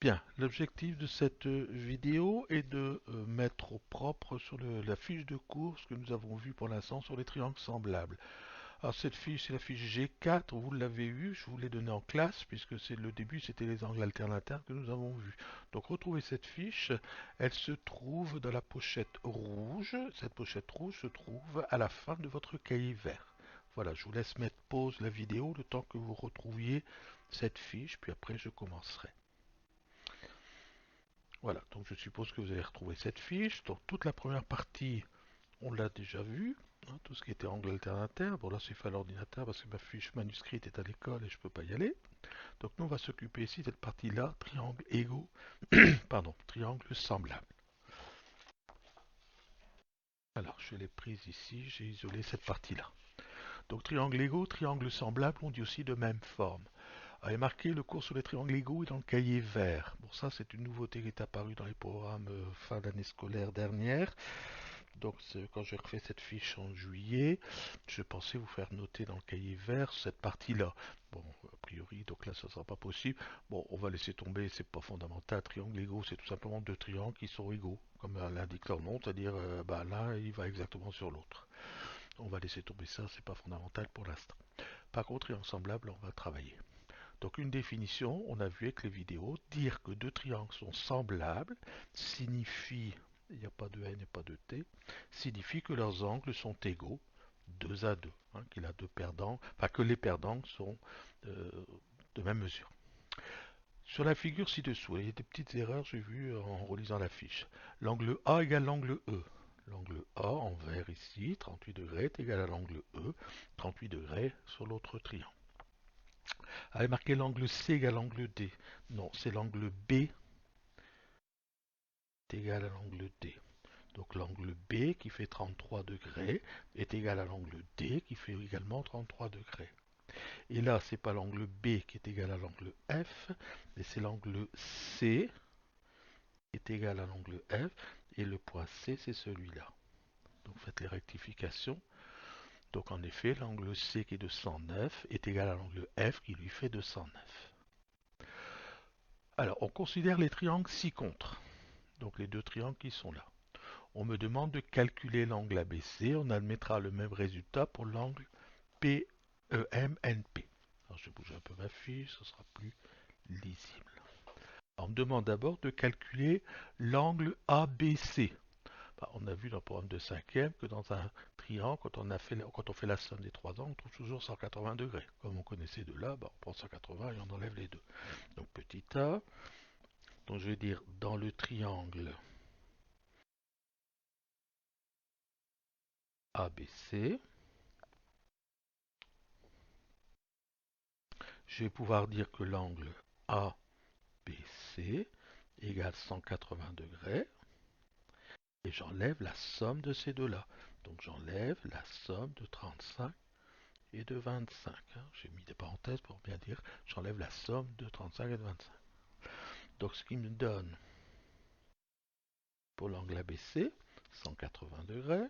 Bien, l'objectif de cette vidéo est de mettre au propre sur la fiche de cours ce que nous avons vu pour l'instant sur les triangles semblables. Alors cette fiche, c'est la fiche G4, vous l'avez eu, je vous l'ai donnée en classe puisque c'est le début, c'était les angles alternataires que nous avons vus. Donc retrouvez cette fiche, elle se trouve dans la pochette rouge. Cette pochette rouge se trouve à la fin de votre cahier vert. Voilà, je vous laisse mettre pause la vidéo le temps que vous retrouviez cette fiche, puis après je commencerai. Voilà, donc je suppose que vous avez retrouvé cette fiche. Donc toute la première partie, on l'a déjà vu, hein, tout ce qui était angle alternateur. Bon là c'est fait à l'ordinateur parce que ma fiche manuscrite est à l'école et je ne peux pas y aller. Donc nous on va s'occuper ici de cette partie-là, triangle égaux, pardon, triangle semblable. Alors je l'ai prise ici, j'ai isolé cette partie-là. Donc triangle égaux, triangle semblable, on dit aussi de même forme. Avait marqué le cours sur les triangles égaux et dans le cahier vert. Bon, ça, c'est une nouveauté qui est apparue dans les programmes fin d'année scolaire dernière. Donc, quand j'ai refait cette fiche en juillet, je pensais vous faire noter dans le cahier vert cette partie-là. Bon, a priori, donc là, ça ne sera pas possible. Bon, on va laisser tomber, c'est pas fondamental. Triangle égaux, c'est tout simplement deux triangles qui sont égaux, comme l'indique leur nom, c'est-à-dire l'un, il va exactement sur l'autre. On va laisser tomber ça, c'est pas fondamental pour l'instant. Par contre, triangle semblable, on va travailler. Donc une définition, on a vu avec les vidéos, dire que deux triangles sont semblables signifie, il n'y a pas de N et pas de T, signifie que leurs angles sont égaux, 2 à 2, hein, qu'il a deux perdants, enfin que les perdants sont euh, de même mesure. Sur la figure ci-dessous, il y a des petites erreurs, j'ai vu en relisant la fiche. L'angle A égale l'angle E. L'angle A en vert ici, 38 degrés, est égal à l'angle E, 38 degrés sur l'autre triangle. Avait marqué l'angle C égale l'angle D. Non, c'est l'angle B est égal à l'angle D. Donc l'angle B qui fait 33 degrés est égal à l'angle D qui fait également 33 degrés. Et là, c'est pas l'angle B qui est égal à l'angle F, mais c'est l'angle C qui est égal à l'angle F, et le point C, c'est celui-là. Donc faites les rectifications. Donc en effet, l'angle C qui est de 109 est égal à l'angle F qui lui fait 209. Alors, on considère les triangles ci-contre. Donc les deux triangles qui sont là. On me demande de calculer l'angle ABC. On admettra le même résultat pour l'angle PEMNP. Alors je bouge un peu ma fiche, ce sera plus lisible. Alors, on me demande d'abord de calculer l'angle ABC. On a vu dans le programme de 5e que dans un triangle, quand on fait la somme des trois angles, on trouve toujours 180 degrés. Comme on connaissait de là, on prend 180 et on enlève les deux. Donc petit a. Donc je vais dire dans le triangle ABC, je vais pouvoir dire que l'angle ABC égale 180 degrés et j'enlève la somme de ces deux-là. Donc j'enlève la somme de 35 et de 25. J'ai mis des parenthèses pour bien dire, j'enlève la somme de 35 et de 25. Donc ce qui me donne pour l'angle ABC, 180 degrés,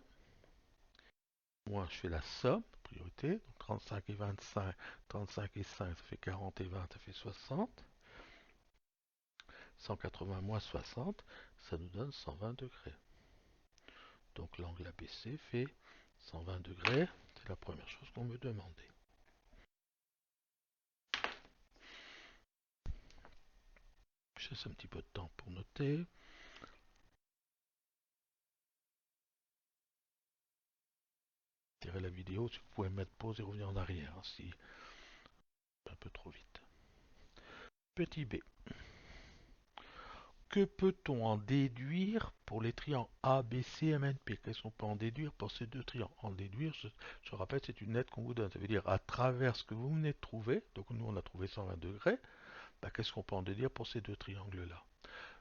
moins je fais la somme, priorité, donc 35 et 25, 35 et 5, ça fait 40 et 20, ça fait 60. 180 moins 60, ça nous donne 120 degrés. Donc l'angle ABC fait 120 degrés, c'est la première chose qu'on me demandait. Je laisse un petit peu de temps pour noter. Tirer la vidéo, si vous pouvez mettre pause et revenir en arrière, hein, si un peu trop vite. Petit b. Que peut-on en déduire pour les triangles ABC et MNP? Qu'est-ce qu'on peut en déduire pour ces deux triangles? En déduire, je rappelle, c'est une lettre qu'on vous donne. Ça veut dire à travers ce que vous venez de trouver, donc nous on a trouvé 120 degrés, qu'est-ce qu'on peut en déduire pour ces deux triangles-là?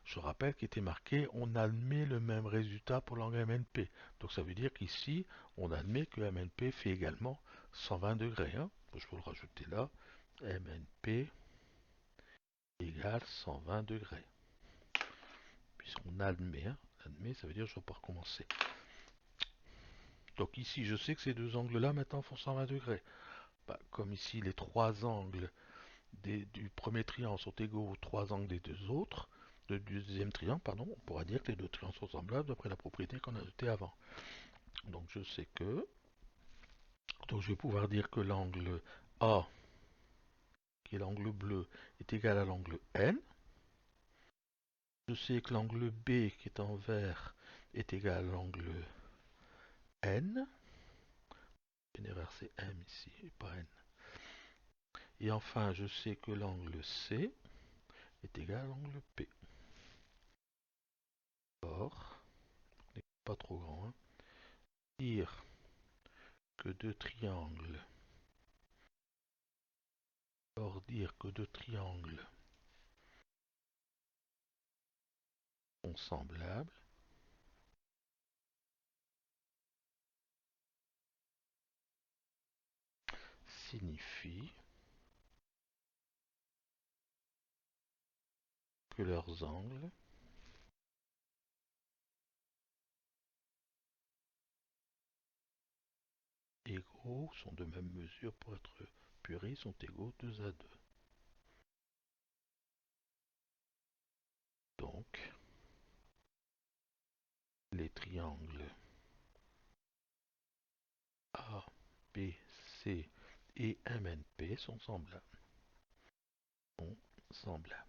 Je rappelle qu'il était marqué on admet le même résultat pour l'angle MNP. Donc ça veut dire qu'ici, on admet que MNP fait également 120 degrés. Hein. Je peux le rajouter là. MNP égale 120 degrés. Puisqu'on admet, hein. Admet, ça veut dire que je ne vais pas recommencer. Donc ici, je sais que ces deux angles-là maintenant font 120 degrés. Comme ici, les trois angles du premier triangle sont égaux aux trois angles des deux autres, du deuxième triangle, pardon, on pourra dire que les deux triangles sont semblables d'après la propriété qu'on a notée avant. Donc je sais que, donc je vais pouvoir dire que l'angle A, qui est l'angle bleu, est égal à l'angle N. Je sais que l'angle B, qui est en vert, est égal à l'angle N. Une erreur, c'est M ici, et pas N. Et enfin, je sais que l'angle C est égal à l'angle P. Or, n'est pas trop grand, hein, dire que deux triangles, dire que deux triangles sont semblables signifie que leurs angles égaux sont de même mesure, pour être purés, sont égaux 2 à 2. Donc, les triangles A, B, C et MNP sont semblables. Sont semblables.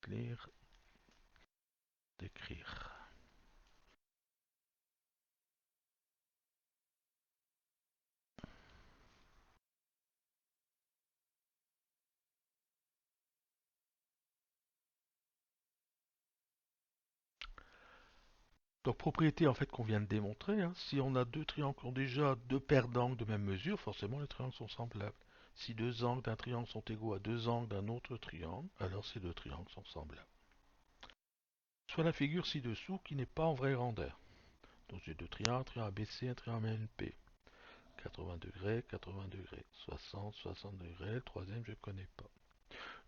Lire, d'écrire. Donc propriété en fait qu'on vient de démontrer, hein. Si on a deux triangles qui ont déjà deux paires d'angles de même mesure, forcément les triangles sont semblables. Si deux angles d'un triangle sont égaux à deux angles d'un autre triangle, alors ces deux triangles sont semblables. Soit la figure ci-dessous qui n'est pas en vraie grandeur. Donc j'ai deux triangles, un triangle ABC, un triangle MNP. 80 degrés, 80 degrés, 60, 60 degrés, le troisième je ne connais pas.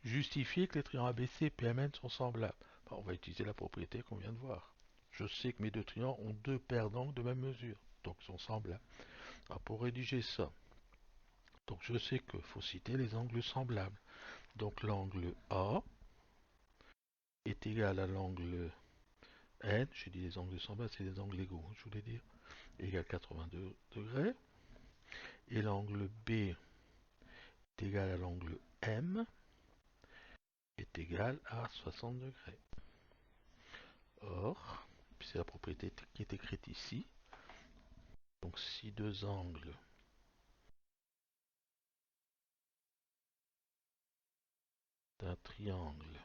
Justifier que les triangles ABC et PMN sont semblables. On va utiliser la propriété qu'on vient de voir. Je sais que mes deux triangles ont deux paires d'angles de même mesure, donc sont semblables. Alors pour rédiger ça, donc je sais qu'il faut citer les angles semblables. Donc l'angle A est égal à l'angle N, j'ai dit les angles semblables, c'est les angles égaux, je voulais dire, égal 82 degrés. Et l'angle B est égal à l'angle M, est égal à 60 degrés. Or, c'est la propriété qui est écrite ici, donc si deux angles d'un triangle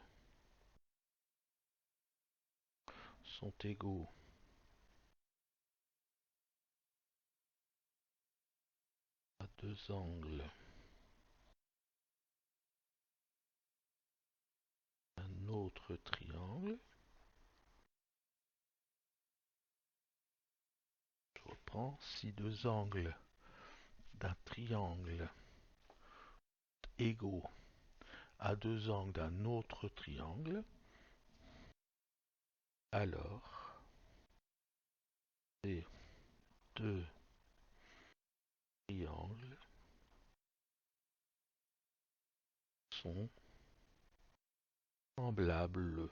sont égaux à deux angles d'un autre triangle, je reprends, si deux angles d'un triangle égaux à deux angles d'un autre triangle, alors ces deux triangles sont semblables.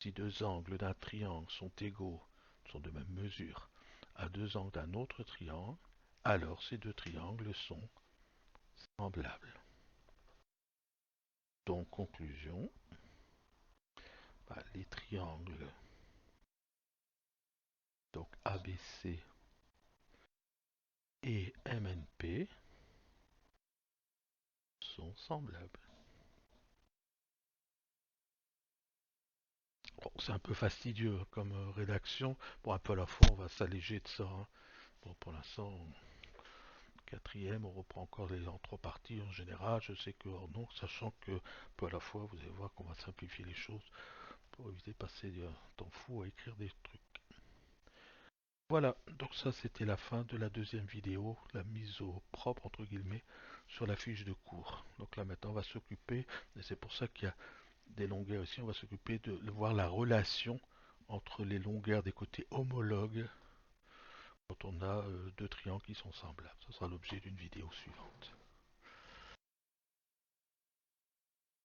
Si deux angles d'un triangle sont égaux, sont de même mesure, à deux angles d'un autre triangle, alors ces deux triangles sont semblables. Donc, conclusion, les triangles donc ABC et MNP sont semblables. Bon, c'est un peu fastidieux comme rédaction. Bon, un peu à la fois, on va s'alléger de ça, hein. Bon, pour l'instant, quatrième, on reprend encore en trois parties en général. Je sais que non, sachant que peu à la fois, vous allez voir qu'on va simplifier les choses pour éviter de passer du temps fou à écrire des trucs. Voilà, donc ça c'était la fin de la deuxième vidéo, la mise au propre entre guillemets sur la fiche de cours. Donc là maintenant on va s'occuper, et c'est pour ça qu'il y a des longueurs ici, on va s'occuper de voir la relation entre les longueurs des côtés homologues quand on a deux triangles qui sont semblables. Ce sera l'objet d'une vidéo suivante.